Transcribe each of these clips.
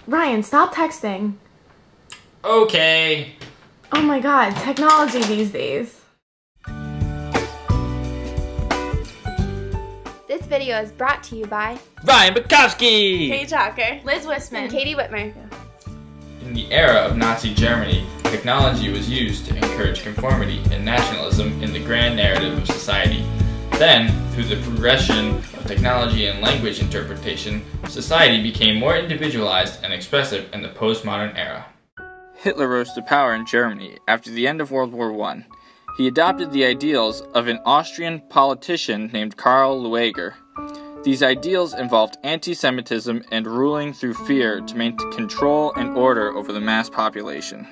Ryan, stop texting. Okay. Oh my god, technology these days. This video is brought to you by Ryan Bukowski! Paige Hacker, Liz Wisman, and Katie Whitmer. In the era of Nazi Germany, technology was used to encourage conformity and nationalism in the grand narrative of society. Then, through the progression of technology and language interpretation, society became more individualized and expressive in the postmodern era. Hitler rose to power in Germany after the end of World War I. He adopted the ideals of an Austrian politician named Karl Lueger. These ideals involved anti-Semitism and ruling through fear to maintain control and order over the mass population.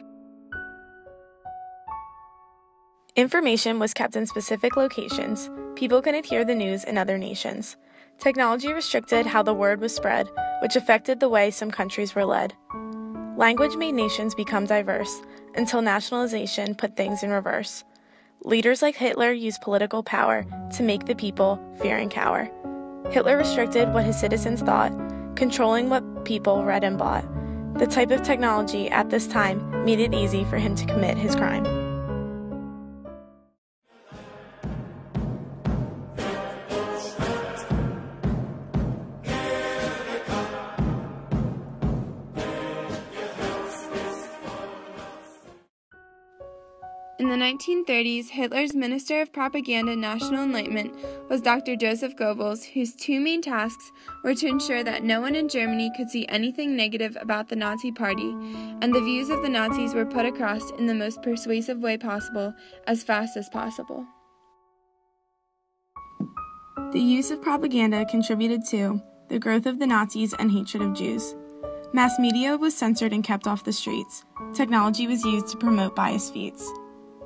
Information was kept in specific locations. People couldn't hear the news in other nations. Technology restricted how the word was spread, which affected the way some countries were led. Language made nations become diverse, until nationalization put things in reverse. Leaders like Hitler used political power to make the people fear and cower. Hitler restricted what his citizens thought, controlling what people read and bought. The type of technology at this time made it easy for him to commit his crime. In the 1930s, Hitler's Minister of Propaganda and National Enlightenment was Dr. Joseph Goebbels, whose two main tasks were to ensure that no one in Germany could see anything negative about the Nazi Party, and the views of the Nazis were put across in the most persuasive way possible, as fast as possible. The use of propaganda contributed to the growth of the Nazis and hatred of Jews. Mass media was censored and kept off the streets. Technology was used to promote biased feats.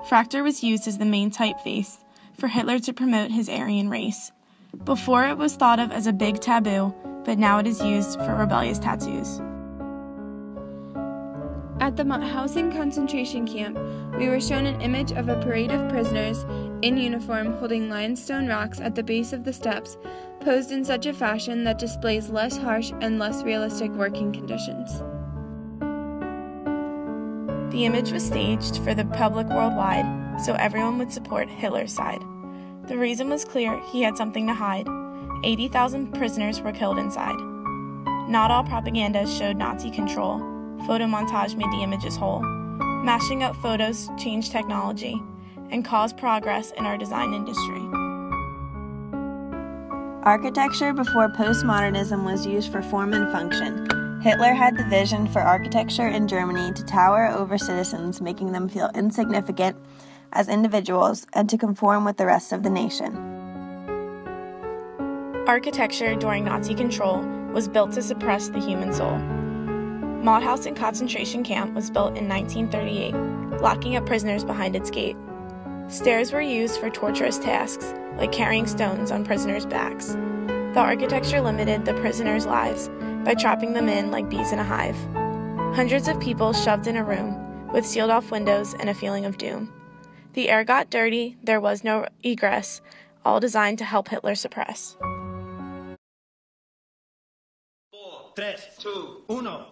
Fractal was used as the main typeface for Hitler to promote his Aryan race. Before it was thought of as a big taboo, but now it is used for rebellious tattoos. At the Mauthausen concentration camp, we were shown an image of a parade of prisoners in uniform holding limestone rocks at the base of the steps, posed in such a fashion that displays less harsh and less realistic working conditions. The image was staged for the public worldwide, so everyone would support Hitler's side. The reason was clear: he had something to hide. 80,000 prisoners were killed inside. Not all propaganda showed Nazi control. Photo montage made the images whole. Mashing up photos changed technology and caused progress in our design industry. Architecture before postmodernism was used for form and function. Hitler had the vision for architecture in Germany to tower over citizens, making them feel insignificant as individuals and to conform with the rest of the nation. Architecture during Nazi control was built to suppress the human soul. Mauthausen concentration camp was built in 1938, locking up prisoners behind its gate. Stairs were used for torturous tasks, like carrying stones on prisoners' backs. The architecture limited the prisoners' lives by trapping them in like bees in a hive. Hundreds of people shoved in a room with sealed-off windows and a feeling of doom. The air got dirty, there was no egress, all designed to help Hitler suppress. 4, 3, 2, 1.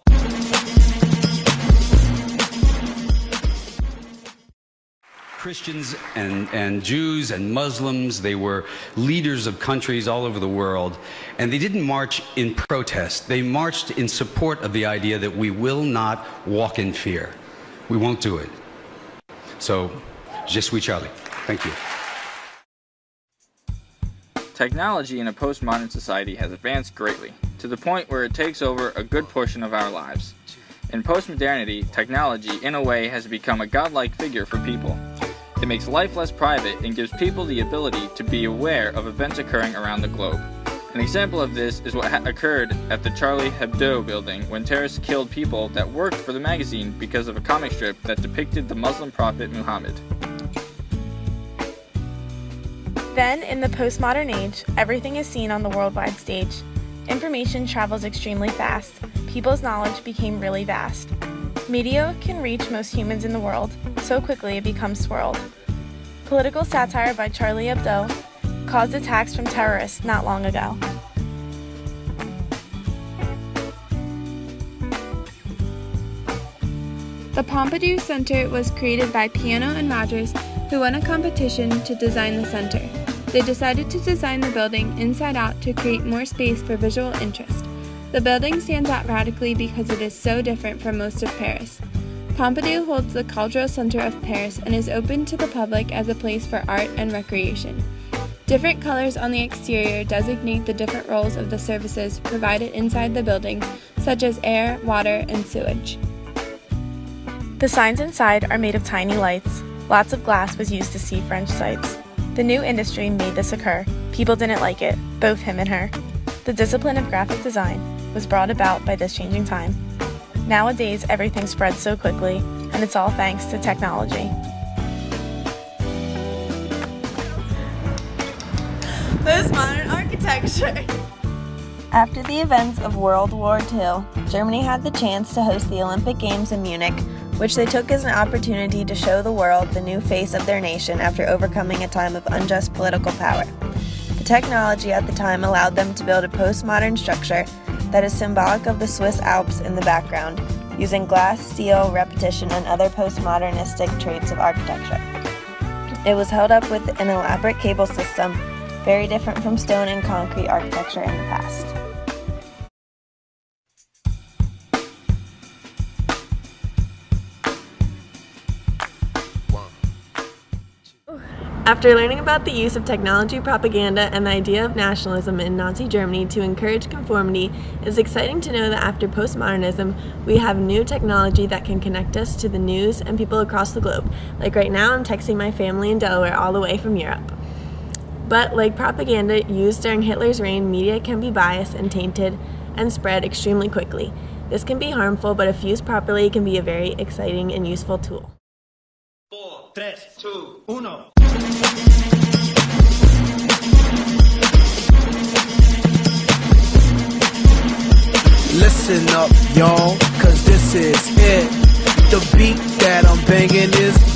Christians and Jews and Muslims, they were leaders of countries all over the world, and they didn't march in protest. They marched in support of the idea that we will not walk in fear. We won't do it. So, je suis Charlie. Thank you. Technology in a postmodern society has advanced greatly, to the point where it takes over a good portion of our lives. In postmodernity, technology, in a way, has become a godlike figure for people. It makes life less private and gives people the ability to be aware of events occurring around the globe. An example of this is what occurred at the Charlie Hebdo building when terrorists killed people that worked for the magazine because of a comic strip that depicted the Muslim prophet Muhammad. Then, in the postmodern age, everything is seen on the worldwide stage. Information travels extremely fast. People's knowledge became really vast. Media can reach most humans in the world, so quickly it becomes swirled. Political satire by Charlie Hebdo caused attacks from terrorists not long ago. The Pompidou Center was created by Piano and Rogers, who won a competition to design the center. They decided to design the building inside out to create more space for visual interest. The building stands out radically because it is so different from most of Paris. Pompidou holds the Cultural Center of Paris and is open to the public as a place for art and recreation. Different colors on the exterior designate the different roles of the services provided inside the building, such as air, water, and sewage. The signs inside are made of tiny lights. Lots of glass was used to see French sights. The new industry made this occur. People didn't like it, both him and her. The discipline of graphic design was brought about by this changing time. Nowadays, everything spreads so quickly, and it's all thanks to technology. Postmodern architecture. After the events of World War II, Germany had the chance to host the Olympic Games in Munich, which they took as an opportunity to show the world the new face of their nation after overcoming a time of unjust political power. The technology at the time allowed them to build a postmodern structure that is symbolic of the Swiss Alps in the background, using glass, steel, repetition, and other postmodernistic traits of architecture. It was held up with an elaborate cable system, very different from stone and concrete architecture in the past. After learning about the use of technology propaganda and the idea of nationalism in Nazi Germany to encourage conformity, it's exciting to know that after postmodernism, we have new technology that can connect us to the news and people across the globe. Like right now, I'm texting my family in Delaware all the way from Europe. But like propaganda used during Hitler's reign, media can be biased and tainted and spread extremely quickly. This can be harmful, but if used properly, it can be a very exciting and useful tool. 4, 3, 2, 1. Listen up, y'all, cause this is it. The beat that I'm banging is